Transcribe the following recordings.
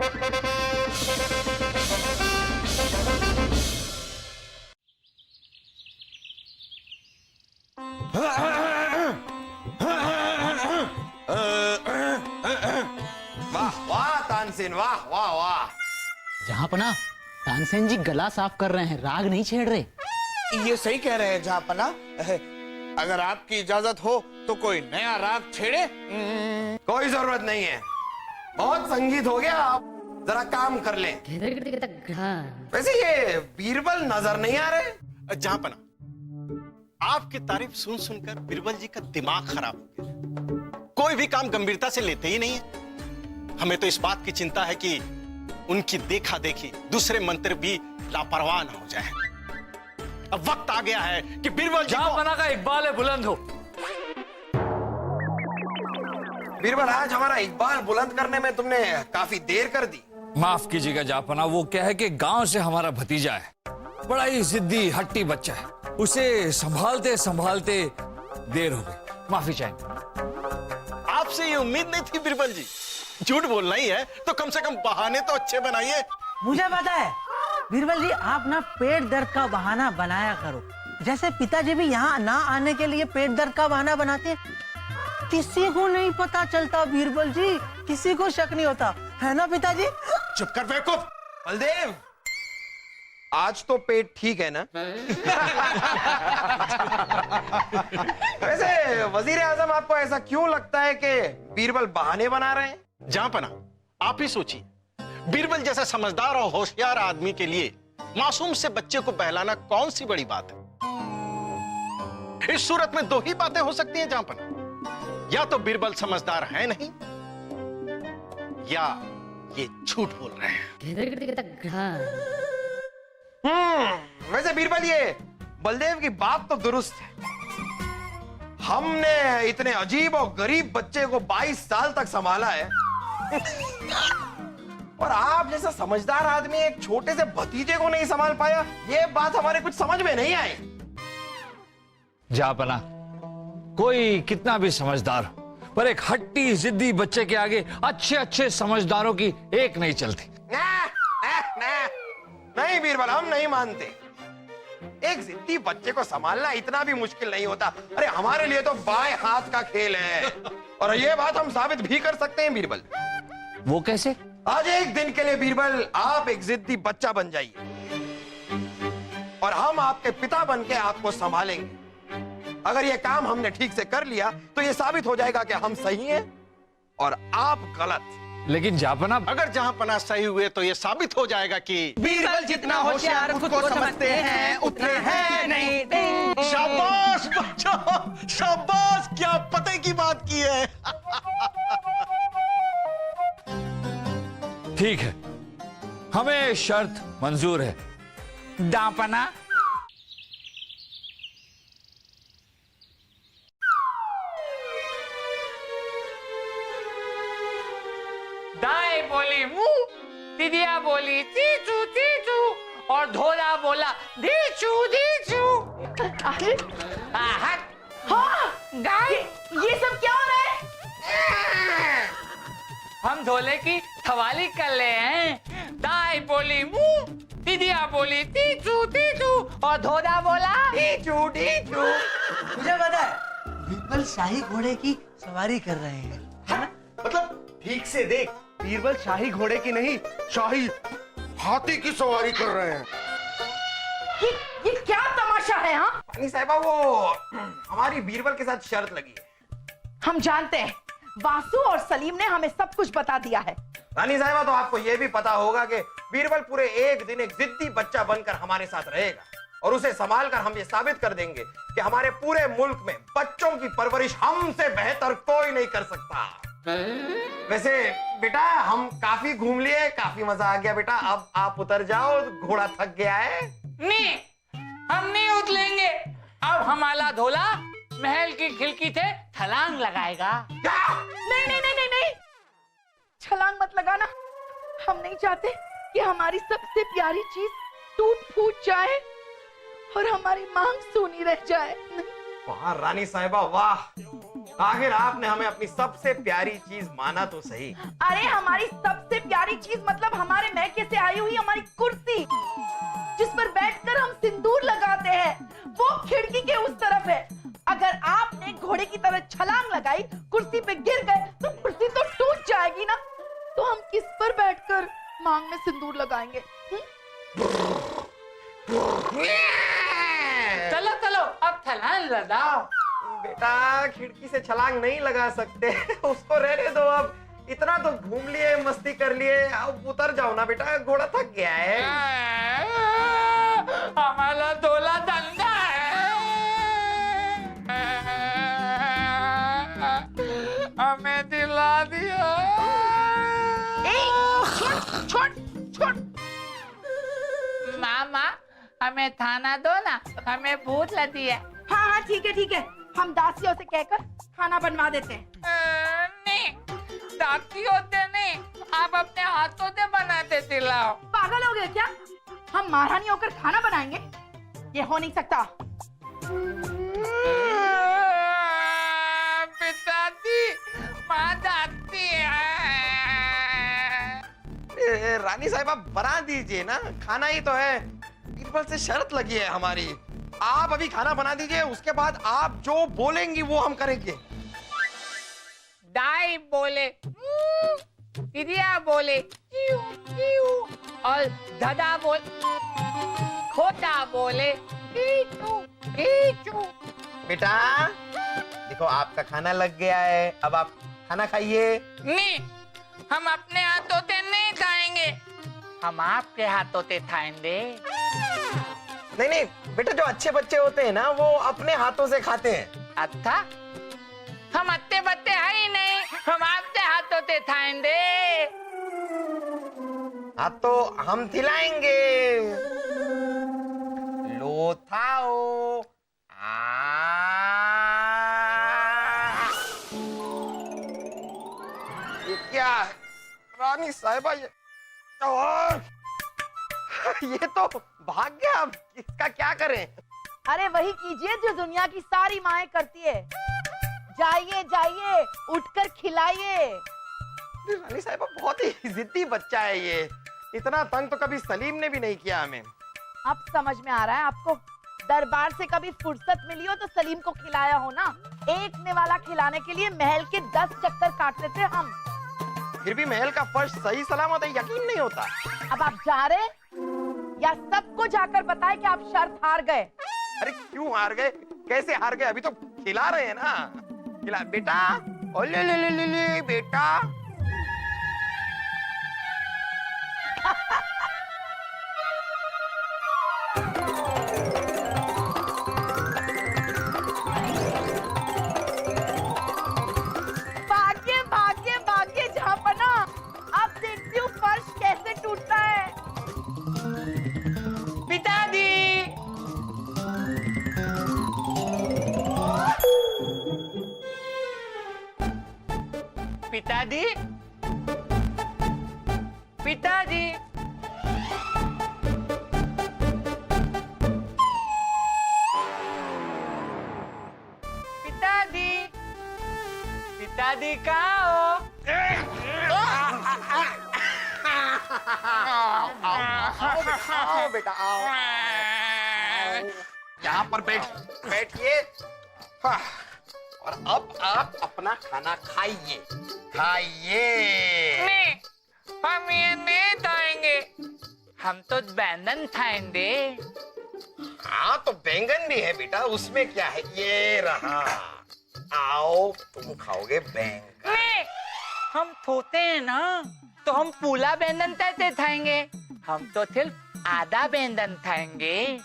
वाह वाह तानसेन, वाह वाह वाह। जहाँपना, तानसेन जी गला साफ कर रहे हैं, राग नहीं छेड़ रहे। ये सही कह रहे हैं जहाँपना। अगर आपकी इजाजत हो तो कोई नया राग छेड़े। कोई जरूरत नहीं है, बहुत संगीत हो गया, आप जरा काम कर लें। वैसे ये बीरबल नजर नहीं आ रहे। जहाँपना, आपकी तारीफ सुन सुनकर बीरबल जी का दिमाग खराब हो गया। कोई भी काम गंभीरता से लेते ही नहीं है। हमें तो इस बात की चिंता है कि उनकी देखा देखी दूसरे मंत्री भी लापरवाह न हो जाए। अब वक्त आ गया है कि बीरबल जी को... बना का इकबाल है, बुलंद हो। बीरबल, आज हमारा इकबाल बुलंद करने में तुमने काफी देर कर दी। माफ कीजिएगा जापना, वो क्या है कि गांव से हमारा भतीजा है, बड़ा ही जिद्दी हट्टी बच्चा है, उसे संभालते संभालते देर हो गई, माफी चाहेंगे। आपसे ये उम्मीद नहीं थी बीरबल जी। झूठ बोलना ही है तो कम से कम बहाने तो अच्छे बनाइए। मुझे पता है बीरबल जी, आप ना पेट दर्द का बहाना बनाया करो, जैसे पिताजी भी यहाँ ना आने के लिए पेट दर्द का बहाना बनाते हैं। किसी को नहीं पता चलता बीरबल जी, किसी को शक नहीं होता, है ना पिताजी? चुप कर बेवकूफ। बलदेव, आज तो पेट ठीक है ना? वैसे वजीर आजम, आपको ऐसा क्यों लगता है कि बीरबल बहाने बना रहे हैं? जहाँपना, आप ही सोचिए, बीरबल जैसा समझदार और होशियार आदमी के लिए मासूम से बच्चे को बहलाना कौन सी बड़ी बात है। इस सूरत में दो ही बातें हो सकती हैं जहाँपना, या तो बीरबल समझदार है नहीं, या ये झूठ बोल रहे हैं। वैसे बीरबल, ये बलदेव की बात तो दुरुस्त है। हमने इतने अजीब और गरीब बच्चे को 22 साल तक संभाला है और आप जैसा समझदार आदमी एक छोटे से भतीजे को नहीं संभाल पाया, ये बात हमारे कुछ समझ में नहीं आई। जापना, कोई कितना भी समझदार हो, पर एक हट्टी जिद्दी बच्चे के आगे अच्छे अच्छे समझदारों की एक नहीं चलती। नहीं बीरबल, हम नहीं मानते। एक जिद्दी बच्चे को संभालना इतना भी मुश्किल नहीं होता। अरे हमारे लिए तो बाएं हाथ का खेल है, और ये बात हम साबित भी कर सकते हैं बीरबल। वो कैसे? आज एक दिन के लिए बीरबल, आप एक जिद्दी बच्चा बन जाइए और हम आपके पिता बन के आपको संभालेंगे। अगर ये काम हमने ठीक से कर लिया तो ये साबित हो जाएगा कि हम सही हैं और आप गलत। लेकिन जापना, अगर जहाँपना सही हुए तो ये साबित हो जाएगा कि बीरबल जितना होशियार खुद को समझते हैं उतने हैं नहीं। शाबाश बच्चों, शाबाश, क्या पते की बात की है। ठीक है, हमें शर्त मंजूर है। दापना, दाएं बोली मुंह, तिदिया बोली चीचू चीचू, और धोला बोला दीचू दीचू। हाँ, गाय, ये सब क्या हो रहा है? हम धोले की थवाली कर ले हैं। दाएं बोली मुंह, तिदिया बोली तीचू तीचू, और धोला बोला दीचू दीचू। मुझे पता है बीरबल शाही घोड़े की सवारी कर रहे हैं, है ना? मतलब ठीक से देख, बीरबल शाही घोड़े की नहीं, शाही हाथी की सवारी कर रहे हैं। ये क्या तमाशा है? हाँ, रानी साहिबा, वो हमारी बीरबल के साथ शर्त लगी है। हम जानते हैं, वासु और सलीम ने हमें सब कुछ बता दिया है। रानी साहिबा, तो आपको यह भी पता होगा कि बीरबल पूरे एक दिन एक जिद्दी बच्चा बनकर हमारे साथ रहेगा और उसे संभाल कर हम ये साबित कर देंगे कि हमारे पूरे मुल्क में बच्चों की परवरिश हमसे बेहतर कोई नहीं कर सकता। वैसे बेटा, हम काफी घूम लिए, काफी मजा आ गया बेटा, अब आप उतर जाओ, घोड़ा थक गया है। नहीं, हम नहीं उतलेंगे। अब हमारा धोला महल की खिड़की से छलांग लगाएगा। नहीं नहीं नहीं नहीं नहीं, छलांग मत लगाना। हम नहीं चाहते कि हमारी सबसे प्यारी चीज टूट फूट जाए और हमारी मांग सूनी रह जाए। वाह रानी साहिबा, वाह, आखिर आपने हमें अपनी सबसे प्यारी चीज माना तो सही। अरे हमारी सबसे प्यारी चीज मतलब हमारे मैके से आई हुई हमारी कुर्सी, जिस पर बैठकर हम सिंदूर लगाते हैं, वो खिड़की के उस तरफ है। अगर आपने घोड़े की तरह छलांग लगाई, कुर्सी पे गिर गए तो कुर्सी तो टूट जाएगी ना। तो हम किस पर बैठकर मांग में सिंदूर लगाएंगे? चलो चलो अब छलांग लगाओ। बेटा खिड़की से छलांग नहीं लगा सकते, उसको रहने दो। अब इतना तो घूम लिए, मस्ती कर लिए, अब उतर जाओ ना बेटा, घोड़ा थक गया है। हमारा डोला दंगा है, हमें दिला दिया। छोड़ छोड़। मामा हमें खाना दो ना, हमें भूख लगी है। हाँ हाँ ठीक है, हम दासियों से कहकर खाना बनवा देते हैं। नहीं, दासी होते नहीं, आप अपने हाथों से बनाते दिलाओ। पागल हो गए क्या? हम महारानी होकर खाना बनाएंगे? ये हो नहीं सकता। पिताजी, माँ जाती है। रानी साहिबा बना दीजिए ना, खाना ही तो है। बीरबल से शर्त लगी है हमारी, आप अभी खाना बना दीजिए, उसके बाद आप जो बोलेंगी वो हम करेंगे। दाई बोले दिदिया बोले चिऊ चिऊ, और दादा बोले, खोटा बोले टीचू टीचू। बेटा देखो आपका खाना लग गया है, अब आप खाना खाइए। नहीं, हम अपने हाथों से नहीं खाएंगे, हम आपके हाथों से खाएंगे। नहीं बेटा, जो अच्छे बच्चे होते हैं ना वो अपने हाथों से खाते हैं। अच्छा, हम अत्ते बत्ते है ही नहीं, हम आपके हाथों से खाएंगे। हाँ तो हम खिलाएंगे, लो खाओ। ये क्या है रानी साहिबा, ये तो भाग गया, अब इसका क्या करें? अरे वही कीजिए जो दुनिया की सारी माएं करती है, जाइए जाइए उठकर खिलाइए। रानी साहिबा बहुत ही जिद्दी बच्चा है ये, इतना तंग तो कभी सलीम ने भी नहीं किया हमें। अब समझ में आ रहा है आपको, दरबार से कभी फुर्सत मिली हो तो सलीम को खिलाया हो ना। एक निवाला खिलाने के लिए महल के 10 चक्कर काटते थे हम। फिर भी महल का फर्श सही सलामत है, यकीन नहीं होता। अब आप जा रहे या सबको जाकर बताएं कि आप शर्त हार गए? अरे क्यों हार गए, कैसे हार गए? अभी तो खिला रहे हैं ना। खिला बेटा, ओ ले ले ले ले, ले बेटा। भाग्य भाग्य भाग्य जहांपना, अब देखती हूँ फर्श कैसे टूटता है। पिताजी, पिताजी, पिताजी, पिताजी, पिताजी कहाँ हो? आओ बेटा आओ, यहाँ पर बैठिए। हाँ, और अब आप अपना खाना खाइए, खाइए। नहीं, हम ये नहीं खाएंगे, हम तो बैंगन खाएंगे। हाँ तो बैंगन भी है बेटा, उसमें क्या है, ये रहा। आओ तुम खाओगे बैंगन। नहीं, हम सोते हैं ना तो हम पूरा बैंगन कैसे खाएंगे, हम तो सिर्फ आधा बैंगन खाएंगे।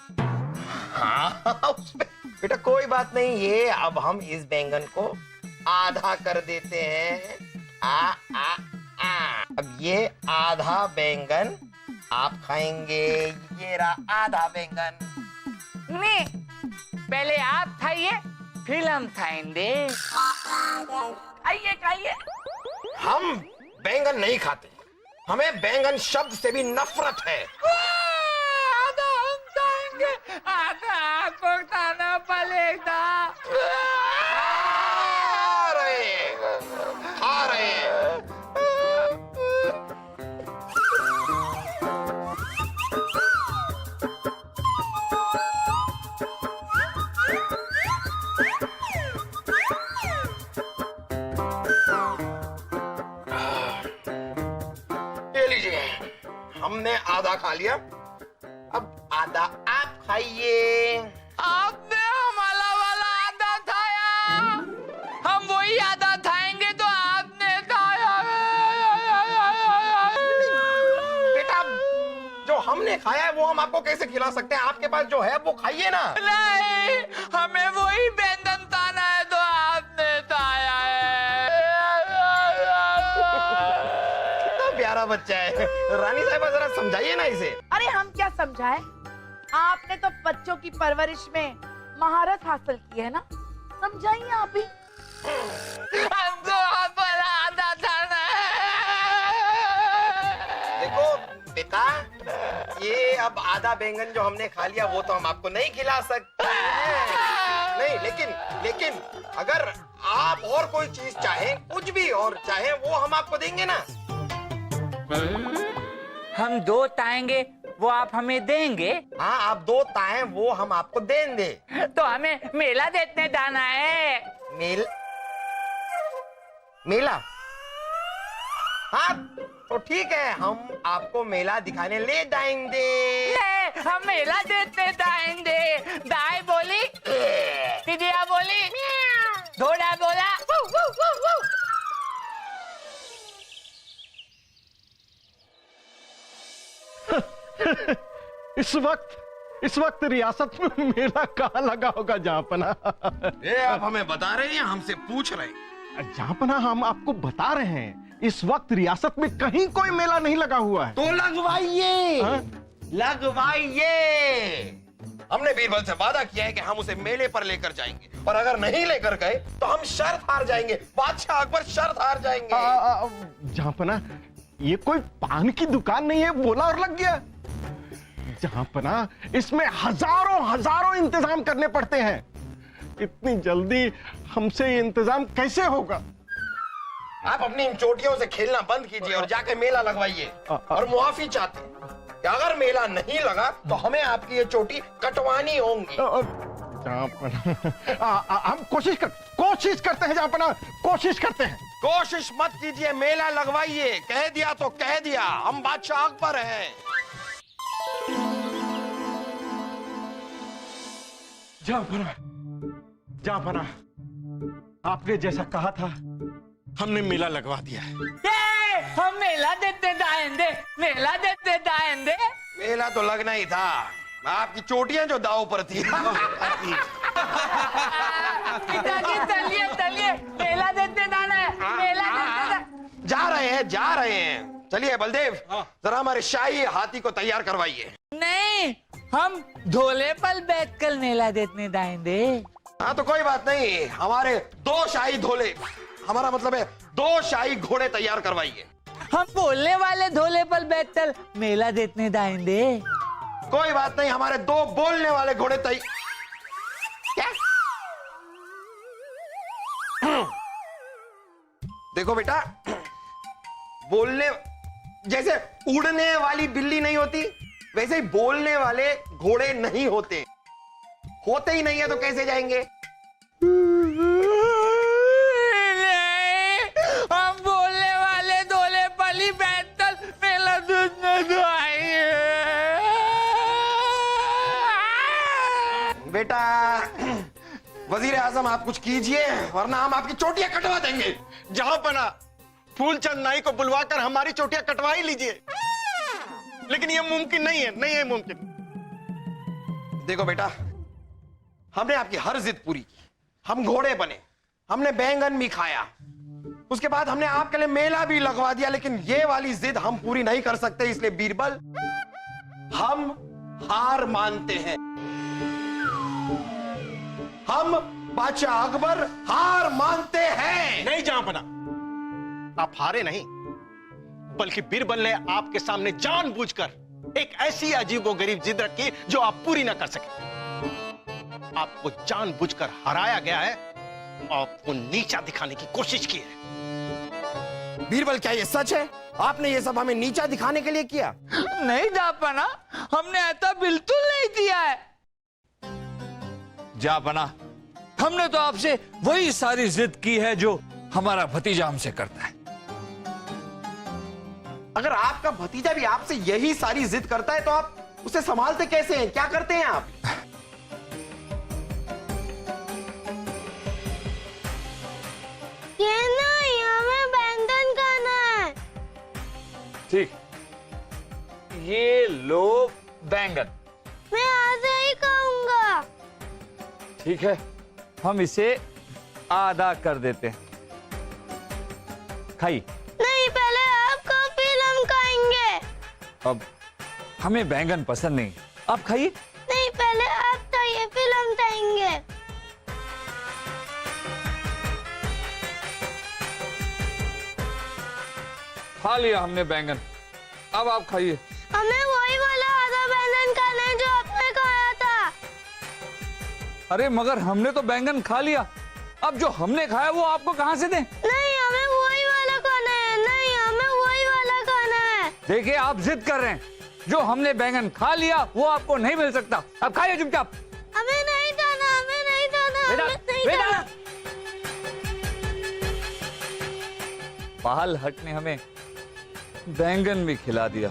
हाँ उसमें बेटा कोई बात नहीं, ये अब हम इस बैंगन को आधा कर देते हैं। अब ये आधा बैंगन आप खाएंगे, ये रहा आधा बैंगन। नहीं, पहले आप खाइए फिर हम खाएंगे। खाइए खाइए। हम बैंगन नहीं खाते, हमें बैंगन शब्द से भी नफरत है। आधा हम खाएंगे, आधा आपको खाना पड़ेगा। हमने आधा खा लिया, अब आधा आप खाइए। आपने हमारा वाला आधा खाया, हम वही आधा खाएंगे तो आपने खाया। बेटा, जो हमने खाया है वो हम आपको कैसे खिला सकते हैं? आपके पास जो है वो खाइए ना। नहीं, हमें वही व्यंजन खाना है तो आपने खाया है। कितना प्यारा बच्चा है। रानी साहिबा जरा समझाइए ना इसे। अरे हम क्या समझाएं? आपने तो बच्चों की परवरिश में महारत हासिल की है ना, समझाइए आप ही। हमको हमारा आधा खाना है। देखो बेटा, ये अब आधा बैंगन जो हमने खा लिया वो तो हम आपको नहीं खिला सकते हैं। नहीं, लेकिन अगर आप और कोई चीज चाहें, कुछ भी और चाहें, वो हम आपको देंगे ना। हम दो ताएंगे वो आप हमें देंगे? हाँ, आप दो ताएं वो हम आपको देंगे। तो हमें मेला देखने जाना है। मेला? हाँ, तो ठीक है, हम आपको मेला दिखाने ले जाएंगे। हम मेला देखने जाएंगे। दाई बोली, तिदिया बोली, घोड़ा बोला। इस वक्त रियासत में मेला कहाँ लगा होगा जहाँपना? ये आप हमें बता रहे हैं या हमसे पूछ रहे हैं? जहाँपना हम आपको बता रहे हैं, इस वक्त रियासत में कहीं कोई मेला नहीं लगा हुआ है। तो लगवाइए। हाँ? लगवाइए। हमने बीरबल से वादा किया है कि हम उसे मेले पर लेकर जाएंगे, और अगर नहीं लेकर गए तो हम शर्त हार जाएंगे। बादशाह अकबर शर्त हार जाएंगे। जहाँपना, ये कोई पान की दुकान नहीं है, बोला और लग गया। जहाँपना, इसमें हजारों इंतजाम करने पड़ते हैं। इतनी जल्दी हमसे ये इंतजाम कैसे होगा? आप अपनी इन चोटियों से खेलना बंद कीजिए और जाकर मेला लगवाइए। और मुआफी चाहते हैं कि अगर मेला नहीं लगा तो हमें आपकी ये चोटी कटवानी होंगी। हम कोशिश करते हैं जहाँपना, कोशिश करते हैं। कोशिश मत कीजिए, मेला लगवाइए। कह दिया तो कह दिया, हम बादशाह अकबर हैं। जहाँपना, आपने जैसा कहा था, हमने मेला लगवा दिया है। हम मेला देखते जाएंगे, मेला देखते जाएंगे। मेला तो लगना ही था, आपकी चोटियां जो दाव पर थी। पिताजी चलिए, मेला देखते जाना है, मेला देखते जा रहे हैं। चलिए बलदेव, जरा हमारे शाही हाथी को तैयार करवाइए। नहीं, हम झोले पर बैठकर मेला देखने जाएंगे। हाँ, तो कोई बात नहीं, हमारे दो शाही धोले, हमारा मतलब है 2 शाही घोड़े तैयार करवाइए। हम बोलने वाले झोले पर बैठकर मेला देखने जाएंगे। कोई बात नहीं, हमारे 2 बोलने वाले घोड़े क्या? देखो बेटा, बोलने जैसे उड़ने वाली बिल्ली नहीं होती, वैसे ही बोलने वाले घोड़े नहीं होते। होते ही नहीं है तो कैसे जाएंगे? हम बोलने वाले झोले पर ही बैठकर मेला देखने जाएंगे। बेटा, वजीर आजम आप कुछ कीजिए, वरना हम आपकी चोटियां कटवा देंगे। जहाँपना, फूलचंद नाई को बुलवाकर हमारी चोटियां कटवा ही लीजिए। लेकिन ये मुमकिन नहीं है मुमकिन। देखो बेटा, हमने आपकी हर जिद पूरी की, हम घोड़े बने, हमने बैंगन भी खाया, उसके बाद हमने आपके लिए मेला भी लगवा दिया, लेकिन ये वाली जिद हम पूरी नहीं कर सकते। इसलिए बीरबल, हम हार मानते हैं। हम बादशाह अकबर हार मानते हैं। नहीं जहाँपना, आप हारे नहीं, बल्कि बीरबल ने आपके सामने जानबूझकर एक ऐसी अजीबोगरीब जिद रखी जो आप पूरी ना कर सके। आपको जानबूझकर हराया गया है, आपको नीचा दिखाने की कोशिश की है। बीरबल, क्या ये सच है? आपने ये सब हमें नीचा दिखाने के लिए किया? नहीं जापना, हमने ऐसा बिल्कुल नहीं किया है। जापना, हमने तो आपसे वही सारी जिद की है जो हमारा भतीजा हमसे करता है। अगर आपका भतीजा भी आपसे यही सारी जिद करता है तो आप उसे संभालते कैसे हैं? क्या करते हैं आप? ये नहीं, हमें बैंगन खाना है। ठीक, ये लो बैंगन। मैं आज ही खाऊंगा। ठीक है, हम इसे आधा कर देते हैं। खाइए। नहीं, पहले आप खाओ फिर हम खाएंगे। अब हमें बैंगन पसंद नहीं, आप खाइए। नहीं, पहले आप खाइए फिर हम खाएंगे। खा लिया हमने बैंगन, अब आप खाइए। हमें वही वाला आधा बैंगन खाना है जो आपने खाया था। अरे मगर हमने तो बैंगन खा लिया, अब जो हमने खाया वो आपको कहां से दें? नहीं, हमें वही वाला खाना है। नहीं, हमें वही वाला खाना है। देखिए आप जिद कर रहे हैं, जो हमने बैंगन खा लिया वो आपको नहीं मिल सकता। अब खाइए चुपचाप। हमें नहीं खाना, हमें नहीं खाना, हमें नहीं खाना। पहल हट ने हमें बैंगन भी खिला दिया।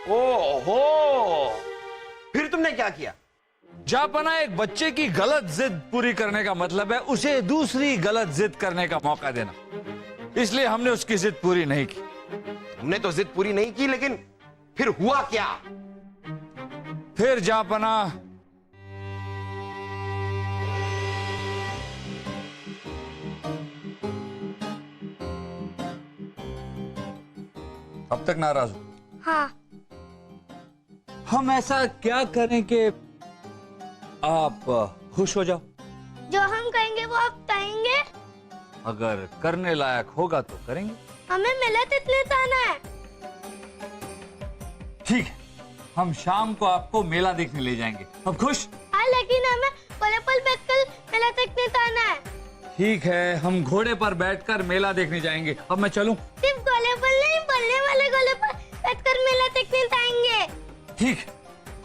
ओहो, फिर तुमने क्या किया? जापना, एक बच्चे की गलत जिद पूरी करने का मतलब है उसे दूसरी गलत जिद करने का मौका देना। इसलिए हमने उसकी जिद पूरी नहीं की। हमने तो जिद पूरी नहीं की, लेकिन फिर हुआ क्या? फिर जापना, अब तक नाराज हो? हाँ। हम ऐसा क्या करें कि आप खुश हो जाओ? जो हम कहेंगे वो आप कहेंगे। अगर करने लायक होगा तो करेंगे। हमें मिलत इतने जाना है। ठीक है, हम शाम को आपको मेला देखने ले जाएंगे। अब खुश? हाँ, लेकिन हमें पल बैठकर मिलत इतने जाना है। ठीक है, हम घोड़े पर बैठकर मेला देखने जाएंगे। अब मैं चलूं? सिर्फ गोले पर नहीं, बोलने वाले गोले पर बैठकर मेला देखने जाएंगे। ठीक है,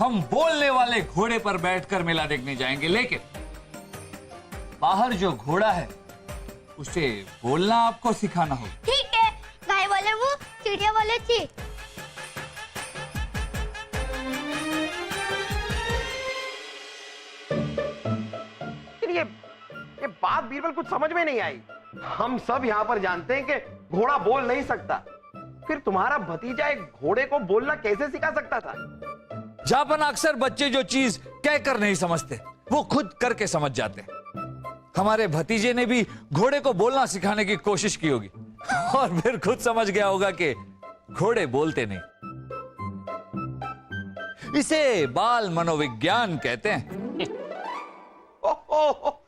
हम बोलने वाले घोड़े पर बैठकर मेला देखने जाएंगे, लेकिन बाहर जो घोड़ा है उसे बोलना आपको सिखाना होगा। ठीक है, गाय बोले मुंह, चिड़िया बोले ची। ये बात बीरबल कुछ समझ में नहीं आई। हम सब यहाँ पर जानते हैं कि घोड़ा बोल नहीं सकता, फिर तुम्हारा भतीजा एक घोड़े को बोलना कैसे सिखा सकता था? जापना, अक्सर बच्चे जो चीज कहकर नहीं समझते वो खुद करके समझ जाते हैं। हमारे भतीजे ने भी घोड़े को बोलना सिखाने की कोशिश की होगी और फिर खुद समझ गया होगा कि घोड़े बोलते नहीं। इसे बाल मनोविज्ञान कहते हैं। ओहो,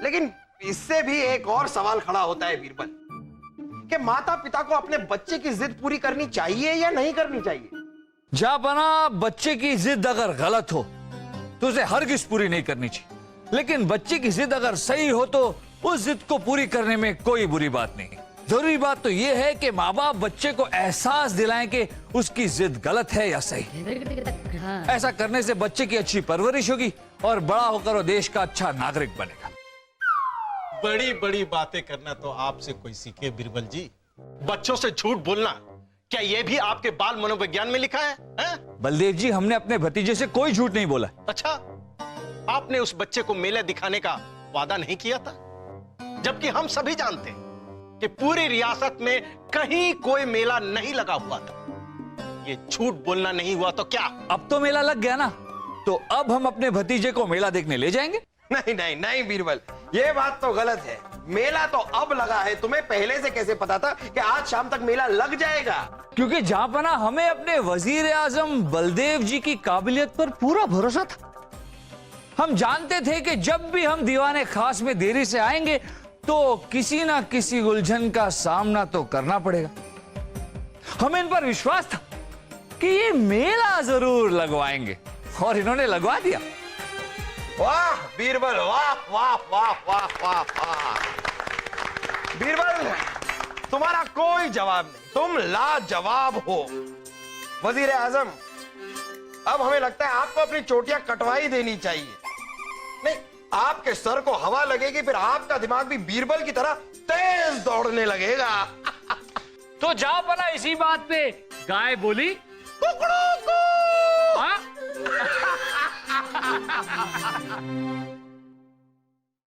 लेकिन इससे भी एक और सवाल खड़ा होता है बीरबल, कि माता पिता को अपने बच्चे की जिद पूरी करनी चाहिए या नहीं करनी चाहिए? जापना, बच्चे की जिद अगर गलत हो तो उसे हरगिज पूरी नहीं करनी चाहिए, लेकिन बच्चे की जिद अगर सही हो तो उस जिद को पूरी करने में कोई बुरी बात नहीं। जरूरी बात तो यह है कि माँ बाप बच्चे को एहसास दिलाएं कि उसकी जिद गलत है या सही। ऐसा करने से बच्चे की अच्छी परवरिश होगी और बड़ा होकर वो देश का अच्छा नागरिक बनेगा। बड़ी बड़ी बातें करना तो आपसे कोई सीखे बीरबल जी। बच्चों से झूठ बोलना, क्या यह भी आपके बाल मनोविज्ञान में लिखा है? बलदेव जी, हमने अपने भतीजे से कोई झूठ नहीं बोला। अच्छा, आपने उस बच्चे को मेला दिखाने का वादा नहीं किया था? जबकि हम सभी जानते हैं कि पूरी रियासत में कहीं कोई मेला नहीं लगा हुआ था। ये झूठ बोलना नहीं हुआ तो क्या? अब तो मेला लग गया ना, तो अब हम अपने भतीजे को मेला देखने ले जाएंगे। नहीं नहीं नहीं बीरबल, ये बात तो गलत है। मेला तो अब लगा है, तुम्हें पहले से कैसे पता था कि आज शाम तक मेला लग जाएगा? क्योंकि जापना, हमें अपने वजीर आजम बलदेव जी की काबिलियत पर पूरा भरोसा था। हम जानते थे कि जब भी हम दीवाने खास में देरी से आएंगे तो किसी ना किसी उलझन का सामना तो करना पड़ेगा। हमें इन पर विश्वास था कि ये मेला जरूर लगवाएंगे और इन्होंने लगवा दिया। वाह बीरबल, वाह वाह वाह वाह वाह वाह। बीरबल, तुम्हारा कोई जवाब नहीं, तुम लाजवाब हो। वजीर आजम, अब हमें लगता है आपको अपनी चोटियां कटवाई देनी चाहिए। नहीं, आपके सर को हवा लगेगी, फिर आपका दिमाग भी बीरबल की तरह तेज दौड़ने लगेगा। तो जाओ पना इसी बात पे। गाय बोली कुकड़ू को। हाँ?